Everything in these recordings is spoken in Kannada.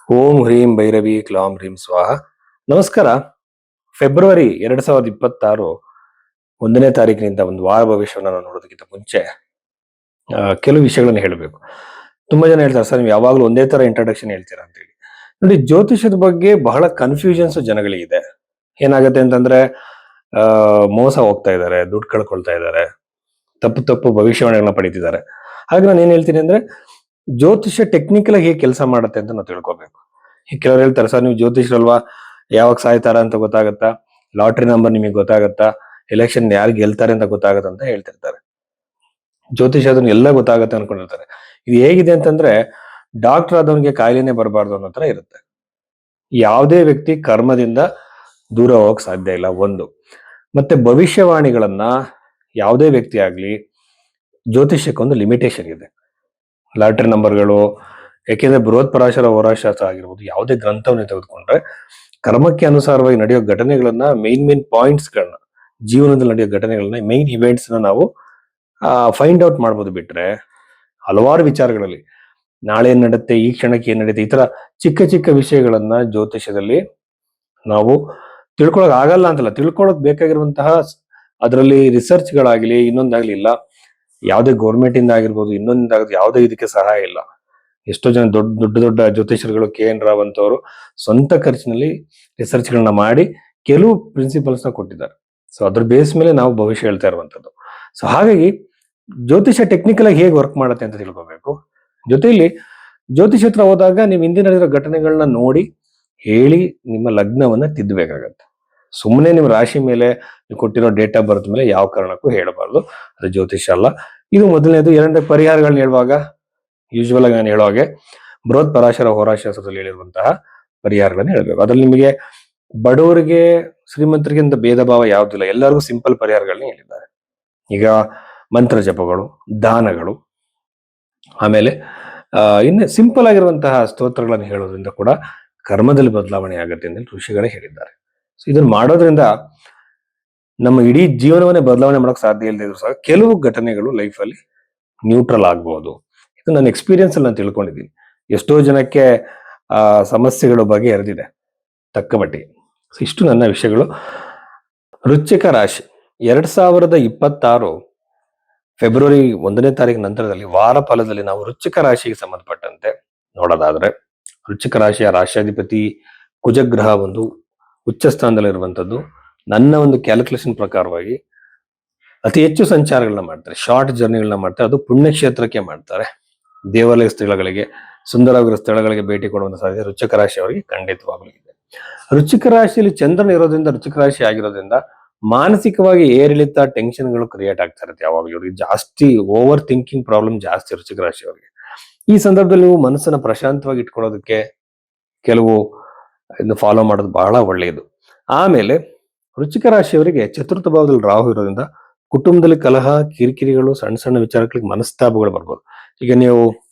ಓಂ ಹ್ರೀಂ ಭೈರವಿ ಕ್ಲಾಂ ಹ್ರೀಂ ಸ್ವಾಹ. ನಮಸ್ಕಾರ. ಫೆಬ್ರವರಿ 2026 1ನೇ ತಾರೀಕಿನಿಂದ ಒಂದು ವಾರ ಭವಿಷ್ಯವನ್ನು ನಾವು ನೋಡೋದಕ್ಕಿಂತ ಮುಂಚೆ ಕೆಲವು ವಿಷಯಗಳನ್ನು ಹೇಳಬೇಕು. ತುಂಬಾ ಜನ ಹೇಳ್ತಾರೆ, ಸರ್ ನೀವು ಯಾವಾಗಲೂ ಒಂದೇ ತರ ಇಂಟ್ರಡಕ್ಷನ್ ಹೇಳ್ತೀರಾ ಅಂತ ಹೇಳಿ. ನೋಡಿ, ಜ್ಯೋತಿಷದ ಬಗ್ಗೆ ಬಹಳ ಕನ್ಫ್ಯೂಷನ್ಸ್ ಜನಗಳಿಗಿದೆ. ಏನಾಗುತ್ತೆ ಅಂತಂದ್ರೆ ಮೋಸ ಹೋಗ್ತಾ ಇದ್ದಾರೆ, ದುಡ್ಡು ಕಳ್ಕೊಳ್ತಾ ಇದ್ದಾರೆ, ತಪ್ಪು ತಪ್ಪು ಭವಿಷ್ಯವಾಣಿಗಳನ್ನ ಪಡಿತಿದ್ದಾರೆ. ಹಾಗೆ ನಾನು ಏನ್ ಹೇಳ್ತೀನಿ ಅಂದ್ರೆ, ಜ್ಯೋತಿಷ್ಯ ಟೆಕ್ನಿಕಲ್ ಆಗಿ ಹೇಗೆ ಕೆಲಸ ಮಾಡುತ್ತೆ ಅಂತ ನಾವು ತಿಳ್ಕೊಬೇಕು. ಕೆಲವ್ರು ಹೇಳ್ತಾರೆ, ಸರ್ ನೀವು ಜ್ಯೋತಿಷ್ರಲ್ವಾ, ಯಾವಾಗ ಸಾಯ್ತಾರ ಅಂತ ಗೊತ್ತಾಗತ್ತಾ, ಲಾಟ್ರಿ ನಂಬರ್ ನಿಮಗೆ ಗೊತ್ತಾಗತ್ತಾ, ಎಲೆಕ್ಷನ್ ಯಾರು ಗೆಲ್ತಾರೆ ಅಂತ ಗೊತ್ತಾಗತ್ತ ಅಂತ ಹೇಳ್ತಿರ್ತಾರೆ. ಜ್ಯೋತಿಷ ಅದನ್ನ ಎಲ್ಲ ಗೊತ್ತಾಗತ್ತೆ ಅನ್ಕೊಂಡಿರ್ತಾರೆ. ಇದು ಹೇಗಿದೆ ಅಂತಂದ್ರೆ, ಡಾಕ್ಟರ್ ಆದವನಿಗೆ ಕಾಯಿಲೆನೆ ಬರಬಾರ್ದು ಅನ್ನೋ ತರ ಇರುತ್ತೆ. ಯಾವುದೇ ವ್ಯಕ್ತಿ ಕರ್ಮದಿಂದ ದೂರ ಹೋಗಕ್ ಸಾಧ್ಯ ಇಲ್ಲ ಒಂದು. ಮತ್ತೆ ಭವಿಷ್ಯವಾಣಿಗಳನ್ನ ಯಾವುದೇ ವ್ಯಕ್ತಿ ಆಗ್ಲಿ, ಜ್ಯೋತಿಷ್ಯಕ್ಕೊಂದು ಲಿಮಿಟೇಷನ್ ಇದೆ. ಲಾಟ್ರಿ ನಂಬರ್ಗಳು, ಯಾಕೆಂದ್ರೆ ಬೃಹತ್ ಪರಾಶರ ಹೋರಾಶಾಸ್ತ್ರ ಆಗಿರ್ಬೋದು, ಯಾವುದೇ ಗ್ರಂಥವನ್ನು ತೆಗೆದುಕೊಂಡ್ರೆ ಕರ್ಮಕ್ಕೆ ಅನುಸಾರವಾಗಿ ನಡೆಯೋ ಘಟನೆಗಳನ್ನ, ಮೇನ್ ಪಾಯಿಂಟ್ಸ್ಗಳನ್ನ, ಜೀವನದಲ್ಲಿ ನಡೆಯೋ ಘಟನೆಗಳನ್ನ, ಮೇನ್ ಇವೆಂಟ್ಸ್ ನಾವು ಫೈಂಡ್ ಔಟ್ ಮಾಡ್ಬೋದು. ಬಿಟ್ರೆ ಹಲವಾರು ವಿಚಾರಗಳಲ್ಲಿ ನಾಳೆ ಏನ್ ನಡುತ್ತೆ, ಈ ಕ್ಷಣಕ್ಕೆ ಏನ್ ನಡೀತೆ, ಈ ತರ ಚಿಕ್ಕ ಚಿಕ್ಕ ವಿಷಯಗಳನ್ನ ಜ್ಯೋತಿಷ್ಯದಲ್ಲಿ ನಾವು ತಿಳ್ಕೊಳಕ್ ಆಗಲ್ಲ ಅಂತಲ್ಲ, ತಿಳ್ಕೊಳಕ್ ಬೇಕಾಗಿರುವಂತಹ ಅದರಲ್ಲಿ ರಿಸರ್ಚ್ಗಳಾಗ್ಲಿ ಇನ್ನೊಂದಾಗ್ಲಿ ಇಲ್ಲ. ಯಾವುದೇ ಗೌರ್ಮೆಂಟ್ ಇಂದ ಆಗಿರ್ಬೋದು, ಇನ್ನೊಂದಾಗಿರ್ಬೋದು, ಯಾವುದೇ ಇದಕ್ಕೆ ಸಹಾಯ ಇಲ್ಲ. ಎಷ್ಟೋ ಜನ ದೊಡ್ಡ ದೊಡ್ಡ ಜ್ಯೋತಿಷರುಗಳು, KN ರಾವ್ ಅಂತವರು ಸ್ವಂತ ಖರ್ಚಿನಲ್ಲಿ ರಿಸರ್ಚ್ಗಳನ್ನ ಮಾಡಿ ಕೆಲವು ಪ್ರಿನ್ಸಿಪಲ್ಸ್ ನ ಕೊಟ್ಟಿದ್ದಾರೆ. ಸೊ ಅದ್ರ ಬೇಸ್ ಮೇಲೆ ನಾವು ಭವಿಷ್ಯ ಹೇಳ್ತಾ ಇರುವಂತದ್ದು. ಸೊ ಹಾಗಾಗಿ ಜ್ಯೋತಿಷ ಟೆಕ್ನಿಕಲ್ ಆಗಿ ಹೇಗೆ ವರ್ಕ್ ಮಾಡುತ್ತೆ ಅಂತ ತಿಳ್ಕೊಬೇಕು. ಜೊತೆಯಲ್ಲಿ ಜ್ಯೋತಿಷ ಹತ್ರ ಹೋದಾಗ ನೀವು ಹಿಂದೆ ನಡೆದಿರೋ ಘಟನೆಗಳನ್ನ ನೋಡಿ ಹೇಳಿ ನಿಮ್ಮ ಲಗ್ನವನ್ನ ತಿದ್ದಬೇಕಾಗತ್ತೆ. ಸುಮ್ಮನೆ ನಿಮ್ಮ ರಾಶಿ ಮೇಲೆ ನೀವು ಕೊಟ್ಟಿರೋ ಡೇಟ್ ಆಫ್ ಬರ್ತ್ ಮೇಲೆ ಯಾವ ಕಾರಣಕ್ಕೂ ಹೇಳಬಾರ್ದು. ಅದು ಜ್ಯೋತಿಷ ಅಲ್ಲ. ಇದು ಮೊದಲನೇದು. ಎರಡನೇ, ಪರಿಹಾರಗಳನ್ನ ಹೇಳುವಾಗ ಯೂಶುವಲ್ ಆಗಿ ನಾನು ಹೇಳೋ ಹಾಗೆ ಬೃಹತ್ ಪರಾಶರ ಹೋರಾಶಾಸ್ತ್ರದಲ್ಲಿ ಹೇಳಿರುವಂತಹ ಪರಿಹಾರಗಳನ್ನ ಹೇಳ್ಬೇಕು. ಅದ್ರಲ್ಲಿ ನಿಮಗೆ ಬಡವರಿಗೆ ಶ್ರೀಮಂತರಿಗೆ ಅಂತ ಭೇದ ಭಾವ ಯಾವುದಿಲ್ಲ, ಎಲ್ಲರಿಗೂ ಸಿಂಪಲ್ ಪರಿಹಾರಗಳನ್ನ ಹೇಳಿದ್ದಾರೆ. ಈಗ ಮಂತ್ರ ಜಪಗಳು, ದಾನಗಳು, ಆಮೇಲೆ ಇನ್ನು ಸಿಂಪಲ್ ಆಗಿರುವಂತಹ ಸ್ತೋತ್ರಗಳನ್ನು ಹೇಳೋದ್ರಿಂದ ಕೂಡ ಕರ್ಮದಲ್ಲಿ ಬದಲಾವಣೆ ಆಗುತ್ತೆ ಅಂತ ಋಷಿಗಳೇ ಹೇಳಿದ್ದಾರೆ. ಸೊ ಇದನ್ನ ಮಾಡೋದ್ರಿಂದ ನಮ್ಮ ಇಡೀ ಜೀವನವನ್ನೇ ಬದಲಾವಣೆ ಮಾಡಕ್ ಸಾಧ್ಯ ಇಲ್ಲದೆ ಇದ್ರು ಸಹ ಕೆಲವು ಘಟನೆಗಳು ಲೈಫಲ್ಲಿ ನ್ಯೂಟ್ರಲ್ ಆಗ್ಬಹುದು. ಇದು ನನ್ನ ಎಕ್ಸ್ಪೀರಿಯನ್ಸ್ ಅಲ್ಲಿ ನಾನು ತಿಳ್ಕೊಂಡಿದ್ದೀನಿ. ಎಷ್ಟೋ ಜನಕ್ಕೆ ಸಮಸ್ಯೆಗಳ ಬಗ್ಗೆ ಎರೆದಿದೆ ತಕ್ಕ ಮಟ್ಟಿಗೆ. ಇಷ್ಟು ನನ್ನ ವಿಷಯಗಳು. ವೃಶ್ಚಿಕ ರಾಶಿ 2026 ಫೆಬ್ರವರಿ 1ನೇ ತಾರೀಕು ನಂತರದಲ್ಲಿ ವಾರ ಫಲದಲ್ಲಿ ನಾವು ವೃಶ್ಚಿಕ ರಾಶಿಗೆ ಸಂಬಂಧಪಟ್ಟಂತೆ ನೋಡೋದಾದ್ರೆ, ವೃಶ್ಚಿಕ ರಾಶಿಯ ರಾಶ್ಯಾಧಿಪತಿ ಕುಜಗ್ರಹ ಒಂದು ಉಚ್ಚ ಸ್ಥಾನದಲ್ಲಿರುವಂಥದ್ದು. ನನ್ನ ಒಂದು ಕ್ಯಾಲ್ಕುಲೇಷನ್ ಪ್ರಕಾರವಾಗಿ ಅತಿ ಹೆಚ್ಚು ಸಂಚಾರಗಳನ್ನ ಮಾಡ್ತಾರೆ, ಶಾರ್ಟ್ ಜರ್ನಿಗಳನ್ನ ಮಾಡ್ತಾರೆ. ಅದು ಪುಣ್ಯಕ್ಷೇತ್ರಕ್ಕೆ ಮಾಡ್ತಾರೆ, ದೇವಾಲಯ ಸ್ಥಳಗಳಿಗೆ, ಸುಂದರವಾಗಿರೋ ಸ್ಥಳಗಳಿಗೆ ಭೇಟಿ ಕೊಡುವಂತ ಸಾಧ್ಯತೆ ವೃಶ್ಚಿಕ ರಾಶಿಯವರಿಗೆ ಖಂಡಿತವಾಗ್ಲೂ ಇದೆ. ವೃಶ್ಚಿಕ ರಾಶಿಯಲ್ಲಿ ಚಂದ್ರನ ಇರೋದ್ರಿಂದ, ವೃಶ್ಚಿಕ ರಾಶಿ ಆಗಿರೋದ್ರಿಂದ ಮಾನಸಿಕವಾಗಿ ಏರಿಳಿತ, ಟೆನ್ಷನ್ಗಳು ಕ್ರಿಯೇಟ್ ಆಗ್ತಾ ಇರುತ್ತೆ. ಯಾವಾಗಲೂ ಇವ್ರಿಗೆ ಜಾಸ್ತಿ ಓವರ್ ಥಿಂಕಿಂಗ್ ಪ್ರಾಬ್ಲಮ್ ಜಾಸ್ತಿ ವೃಶ್ಚಿಕ ರಾಶಿಯವರಿಗೆ. ಈ ಸಂದರ್ಭದಲ್ಲಿ ನೀವು ಮನಸ್ಸನ್ನ ಪ್ರಶಾಂತವಾಗಿ ಇಟ್ಕೊಳ್ಳೋದಕ್ಕೆ ಕೆಲವು ಫಾಲೋ ಮಾಡೋದು ಬಹಳ ಒಳ್ಳೆಯದು. ಆಮೇಲೆ ವೃಶ್ಚಿಕ ರಾಶಿಯವರಿಗೆ ಚತುರ್ಥ ಭಾವದಲ್ಲಿ ರಾಹು ಇರೋದ್ರಿಂದ ಕುಟುಂಬದಲ್ಲಿ ಕಲಹ, ಕಿರಿಕಿರಿಗಳು, ಸಣ್ಣ ಸಣ್ಣ ವಿಚಾರಗಳಿಗೆ ಮನಸ್ತಾಪಗಳು ಬರ್ಬೋದು. ಈಗ ನೀವು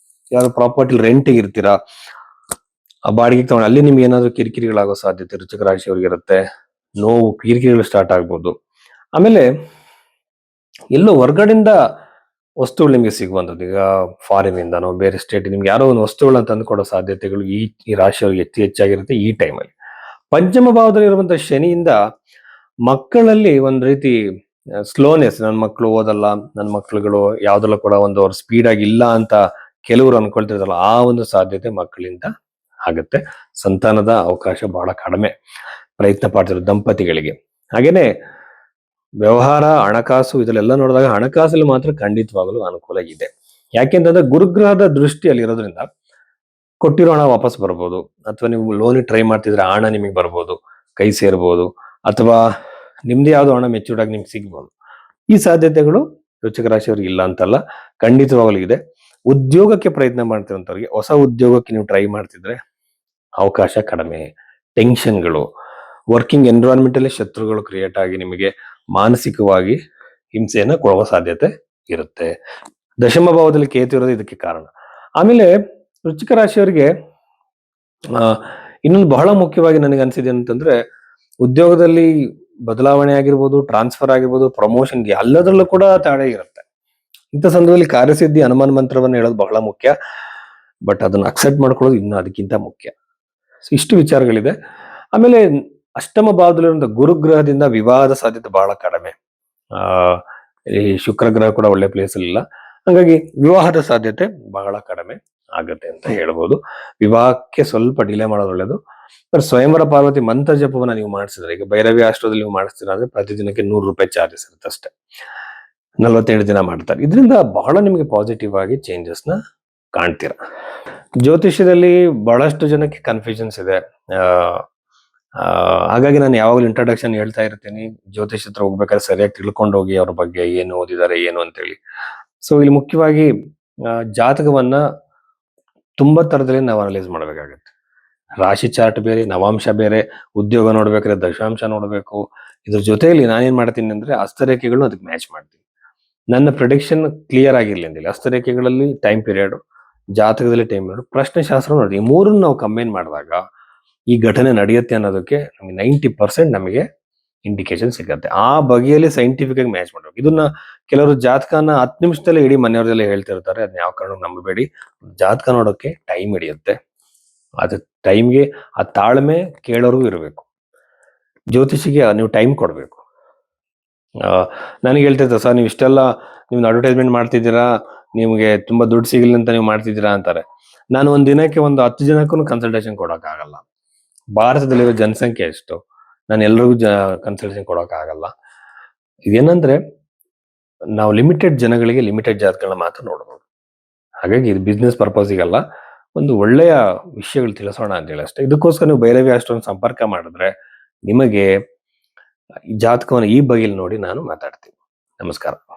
ಯಾರು ಪ್ರಾಪರ್ಟಿ ರೆಂಟಿಗೆ ಇರ್ತೀರಾ, ಆ ಬಾಡಿಗೆ ತಗೊಂಡು ಅಲ್ಲಿ ನಿಮ್ಗೆ ಏನಾದ್ರು ಕಿರಿಕಿರಿಗಳಾಗೋ ಸಾಧ್ಯತೆ ವೃಶ್ಚಿಕ ರಾಶಿಯವರಿಗೆ ಇರುತ್ತೆ. ನೋವು, ಕಿರಿಕಿರಿಗಳು ಸ್ಟಾರ್ಟ್ ಆಗ್ಬೋದು. ಆಮೇಲೆ ಎಲ್ಲೋ ಹೊರ್ಗಡೆಯಿಂದ ವಸ್ತುಗಳು ನಿಮ್ಗೆ ಸಿಗುವಂಥದ್ದು, ಈಗ ಫಾರಿನ್ ಇಂದನೋ ಬೇರೆ ಸ್ಟೇಟ್ ನಿಮ್ಗೆ ಯಾರೋ ಒಂದು ವಸ್ತುಗಳನ್ನ ತಂದು ಕೊಡೋ ಸಾಧ್ಯತೆಗಳು ಈ ರಾಶಿಯವರಿಗೆ ಹೆಚ್ಚಾಗಿರುತ್ತೆ ಈ ಟೈಮಲ್ಲಿ. ಪಂಚಮ ಭಾವದಲ್ಲಿ ಇರುವಂತಹ ಶನಿಯಿಂದ ಮಕ್ಕಳಲ್ಲಿ ಒಂದ್ ರೀತಿ ಸ್ಲೋನೆಸ್, ನನ್ನ ಮಕ್ಕಳು ಓದಲ್ಲ, ನನ್ನ ಮಕ್ಕಳುಗಳು ಯಾವ್ದಲ್ಲ ಕೂಡ ಒಂದು ಅವ್ರ ಸ್ಪೀಡ್ ಆಗಿ ಇಲ್ಲ ಅಂತ ಕೆಲವರು ಅನ್ಕೊಳ್ತಿರ್ತಾರಲ್ಲ, ಆ ಒಂದು ಸಾಧ್ಯತೆ ಮಕ್ಕಳಿಂದ ಆಗುತ್ತೆ. ಸಂತಾನದ ಅವಕಾಶ ಬಹಳ ಕಡಿಮೆ ಪ್ರಯತ್ನ ಪಡ್ತಿರೋ ದಂಪತಿಗಳಿಗೆ. ಹಾಗೇನೆ ವ್ಯವಹಾರ, ಹಣಕಾಸು ಇದೆಲ್ಲ ನೋಡಿದಾಗ ಹಣಕಾಸಲ್ಲಿ ಮಾತ್ರ ಖಂಡಿತವಾಗಲೂ ಅನುಕೂಲ ಇದೆ. ಯಾಕೆಂತಂದ್ರೆ ಗುರುಗ್ರಹದ ದೃಷ್ಟಿಯಲ್ಲಿ ಇರೋದ್ರಿಂದ ಕೊಟ್ಟಿರೋ ಹಣ ವಾಪಸ್ ಬರ್ಬೋದು, ಅಥವಾ ನೀವು ಲೋನ್ ಟ್ರೈ ಮಾಡ್ತಿದ್ರೆ ಹಣ ನಿಮಗೆ ಬರ್ಬೋದು, ಕೈ ಸೇರ್ಬೋದು, ಅಥವಾ ನಿಮ್ದೇ ಯಾವ್ದೋ ಹಣ ಮೆಚೂರ್ಡ್ ಆಗಿ ನಿಮ್ಗೆ ಸಿಗ್ಬೋದು. ಈ ಸಾಧ್ಯತೆಗಳು ವೃಶ್ಚಿಕ ರಾಶಿಯವ್ರಿಗೆ ಇಲ್ಲ ಅಂತಲ್ಲ, ಖಂಡಿತವಾಗಲೂ ಇದೆ. ಉದ್ಯೋಗಕ್ಕೆ ಪ್ರಯತ್ನ ಮಾಡ್ತಿರೋಂಥವ್ರಿಗೆ, ಹೊಸ ಉದ್ಯೋಗಕ್ಕೆ ನೀವು ಟ್ರೈ ಮಾಡ್ತಿದ್ರೆ ಅವಕಾಶ ಕಡಿಮೆ. ಟೆನ್ಷನ್ಗಳು, ವರ್ಕಿಂಗ್ ಎನ್ವಿರಾನ್ಮೆಂಟ್ ಅಲ್ಲಿ ಶತ್ರುಗಳು ಕ್ರಿಯೇಟ್ ಆಗಿ ನಿಮಗೆ ಮಾನಸಿಕವಾಗಿ ಹಿಂಸೆಯನ್ನ ಕೊಡುವ ಸಾಧ್ಯತೆ ಇರುತ್ತೆ. ದಶಮ ಭಾವದಲ್ಲಿ ಕೇತು ಇರೋದು ಇದಕ್ಕೆ ಕಾರಣ. ಆಮೇಲೆ ವೃಶ್ಚಿಕ ರಾಶಿಯವರಿಗೆ ಇನ್ನೊಂದು ಬಹಳ ಮುಖ್ಯವಾಗಿ ನನಗೆ ಅನ್ಸಿದೆ ಅಂತಂದ್ರೆ, ಉದ್ಯೋಗದಲ್ಲಿ ಬದಲಾವಣೆ ಆಗಿರ್ಬೋದು, ಟ್ರಾನ್ಸ್ಫರ್ ಆಗಿರ್ಬೋದು, ಪ್ರಮೋಷನ್, ಎಲ್ಲದರಲ್ಲೂ ಕೂಡ ತಡೆ ಇರುತ್ತೆ. ಇಂಥ ಸಂದರ್ಭದಲ್ಲಿ ಕಾರ್ಯಸಿದ್ಧಿ ಹನುಮಾನ್ ಮಂತ್ರವನ್ನು ಹೇಳೋದು ಬಹಳ ಮುಖ್ಯ. ಬಟ್ ಅದನ್ನ ಅಕ್ಸೆಪ್ಟ್ ಮಾಡ್ಕೊಳ್ಳೋದು ಇನ್ನು ಅದಕ್ಕಿಂತ ಮುಖ್ಯ. ಇಷ್ಟು ವಿಚಾರಗಳಿದೆ. ಆಮೇಲೆ ಅಷ್ಟಮ ಭಾವದಲ್ಲಿರುವಂತ ಗುರುಗ್ರಹದಿಂದ ವಿವಾದ ಸಾಧ್ಯತೆ ಬಹಳ ಕಡಿಮೆ. ಆ ಈ ಶುಕ್ರ ಗ್ರಹ ಕೂಡ ಒಳ್ಳೆ ಪ್ಲೇಸ್ ಇಲ್ಲ. ಹಾಗಾಗಿ ವಿವಾಹದ ಸಾಧ್ಯತೆ ಬಹಳ ಕಡಿಮೆ ಆಗತ್ತೆ ಅಂತ ಹೇಳ್ಬೋದು. ವಿವಾಹಕ್ಕೆ ಸ್ವಲ್ಪ ಡಿಲೇ ಮಾಡೋದು ಒಳ್ಳೇದು. ಸ್ವಯಂವರ ಪಾರ್ವತಿ ಮಂತ್ರ ಜಪವನ್ನ ನೀವು ಮಾಡಿಸಿದ್ರೆ, ಈಗ ಭೈರವಿ ಆಶ್ರಮದಲ್ಲಿ ನೀವು ಮಾಡಿಸ್ತೀರಾ ಅಂದ್ರೆ ಪ್ರತಿದಿನಕ್ಕೆ ₹100 ಚಾರ್ಜಸ್ ಇರುತ್ತೆ ಅಷ್ಟೇ. 47 ದಿನ ಮಾಡ್ತಾರೆ. ಇದರಿಂದ ಬಹಳ ನಿಮಗೆ ಪಾಸಿಟಿವ್ ಆಗಿ ಚೇಂಜಸ್ ನ ಕಾಣ್ತೀರಾ. ಜ್ಯೋತಿಷ್ಯದಲ್ಲಿ ಬಹಳಷ್ಟು ಜನಕ್ಕೆ ಕನ್ಫ್ಯೂಷನ್ಸ್ ಇದೆ. ಹಾಗಾಗಿ ನಾನು ಯಾವಾಗಲೂ ಇಂಟ್ರಡಕ್ಷನ್ ಹೇಳ್ತಾ ಇರ್ತೀನಿ, ಜ್ಯೋತಿಷ್ ಹತ್ರ ಹೋಗ್ಬೇಕಾದ್ರೆ ಸರಿಯಾಗಿ ತಿಳ್ಕೊಂಡು ಹೋಗಿ ಅವ್ರ ಬಗ್ಗೆ ಏನು ಓದಿದ್ದಾರೆ ಏನು ಅಂತೇಳಿ. ಸೊ ಇಲ್ಲಿ ಮುಖ್ಯವಾಗಿ ಜಾತಕವನ್ನ ತುಂಬಾ ತರದಲ್ಲಿ ನಾವು ಅನಲೈಸ್ ಮಾಡಬೇಕಾಗತ್ತೆ. ರಾಶಿ ಚಾರ್ಟ್ ಬೇರೆ, ನವಾಂಶ ಬೇರೆ, ಉದ್ಯೋಗ ನೋಡ್ಬೇಕಾದ್ರೆ ದಶಾಂಶ ನೋಡ್ಬೇಕು. ಇದ್ರ ಜೊತೆಯಲ್ಲಿ ನಾನೇನ್ ಮಾಡ್ತೀನಿ ಅಂದ್ರೆ ಹಸ್ತರೇಖೆಗಳು ಅದಕ್ಕೆ ಮ್ಯಾಚ್ ಮಾಡ್ತೀನಿ. ನನ್ನ ಪ್ರಿಡಿಕ್ಷನ್ ಕ್ಲಿಯರ್ ಆಗಿರ್ಲಿ ಅಂದಿಲ್ಲ. ಹಸ್ತರೇಖೆಗಳಲ್ಲಿ ಟೈಮ್ ಪೀರಿಯಡ್, ಜಾತಕದಲ್ಲಿ ಟೈಮ್ ಪೀರಿಯಡ್, ಪ್ರಶ್ನೆಶಾಸ್ತ್ರ ನೋಡಿ, ಈ ಮೂರನ್ನು ನಾವು ಕಂಬೈನ್ ಮಾಡಿದಾಗ ಈ ಘಟನೆ ನಡೆಯುತ್ತೆ ಅನ್ನೋದಕ್ಕೆ ನಮಗೆ 90% ನಮಗೆ ಇಂಡಿಕೇಶನ್ ಸಿಗುತ್ತೆ. ಆ ಬಗೆಯಲ್ಲಿ ಸೈಂಟಿಫಿಕ್ ಆಗಿ ಮ್ಯಾಚ್ ಮಾಡ್ಬೇಕು. ಇದನ್ನ ಕೆಲವರು ಜಾತಕನ 10 ನಿಮಿಷದಲ್ಲೇ ಇಡೀ ಮನೆಯವರೆಲ್ಲ ಹೇಳ್ತಿರ್ತಾರೆ. ಅದನ್ನ ಯಾವ ಕಾರಣಕ್ಕೂ ನಂಬಬೇಡಿ. ಜಾತಕ ನೋಡೋಕೆ ಟೈಮ್ ಹಿಡಿಯುತ್ತೆ. ಅದು ಟೈಮ್ಗೆ ಆ ತಾಳ್ಮೆ ಕೇಳೋರ್ಗೂ ಇರಬೇಕು. ಜ್ಯೋತಿಷಿಗೆ ನೀವು ಟೈಮ್ ಕೊಡಬೇಕು. ನನಗೆ ಹೇಳ್ತಿರ್ತಾರೆ, ಸರ್ ನೀವು ಇಷ್ಟೆಲ್ಲ ನೀವು ಅಡ್ವರ್ಟೈಸ್ಮೆಂಟ್ ಮಾಡ್ತಿದ್ದೀರಾ, ನಿಮಗೆ ತುಂಬಾ ದುಡ್ಡು ಸಿಗಲಿ ಅಂತ ನೀವು ಮಾಡ್ತಿದ್ದೀರಾ ಅಂತಾರೆ. ನಾನು ಒಂದ್ ದಿನಕ್ಕೆ 10 ಜನಕ್ಕೂ ಕನ್ಸಲ್ಟೇಷನ್ ಕೊಡೋಕ್ಕಾಗಲ್ಲ. ಭಾರತದಲ್ಲಿರೋ ಜನಸಂಖ್ಯೆ ಎಷ್ಟು, ನಾನು ಎಲ್ರಿಗೂ ಕನ್ಸಲ್ಟೇಷನ್ ಕೊಡೋಕ್ಕಾಗಲ್ಲ. ಇದೇನಂದ್ರೆ ನಾವು ಲಿಮಿಟೆಡ್ ಜನಗಳಿಗೆ ಲಿಮಿಟೆಡ್ ಜಾತಕಗಳನ್ನ ಮಾತ್ರ ನೋಡ್ಬೋದು. ಹಾಗಾಗಿ ಇದು ಬಿಸ್ನೆಸ್ ಪರ್ಪಸ್ಸಿಗಲ್ಲ, ಒಂದು ಒಳ್ಳೆಯ ವಿಷಯಗಳು ತಿಳಿಸೋಣ ಅಂತೇಳಿ ಅಷ್ಟೇ. ಇದಕ್ಕೋಸ್ಕರ ನೀವು ಭೈರವಿ ಆಶ್ರಮ ಸಂಪರ್ಕ ಮಾಡಿದ್ರೆ ನಿಮಗೆ ಜಾತಕವನ್ನು ಈ ಬಗೆಯಲ್ಲಿ ನೋಡಿ ನಾನು ಮಾತಾಡ್ತೀನಿ. ನಮಸ್ಕಾರ.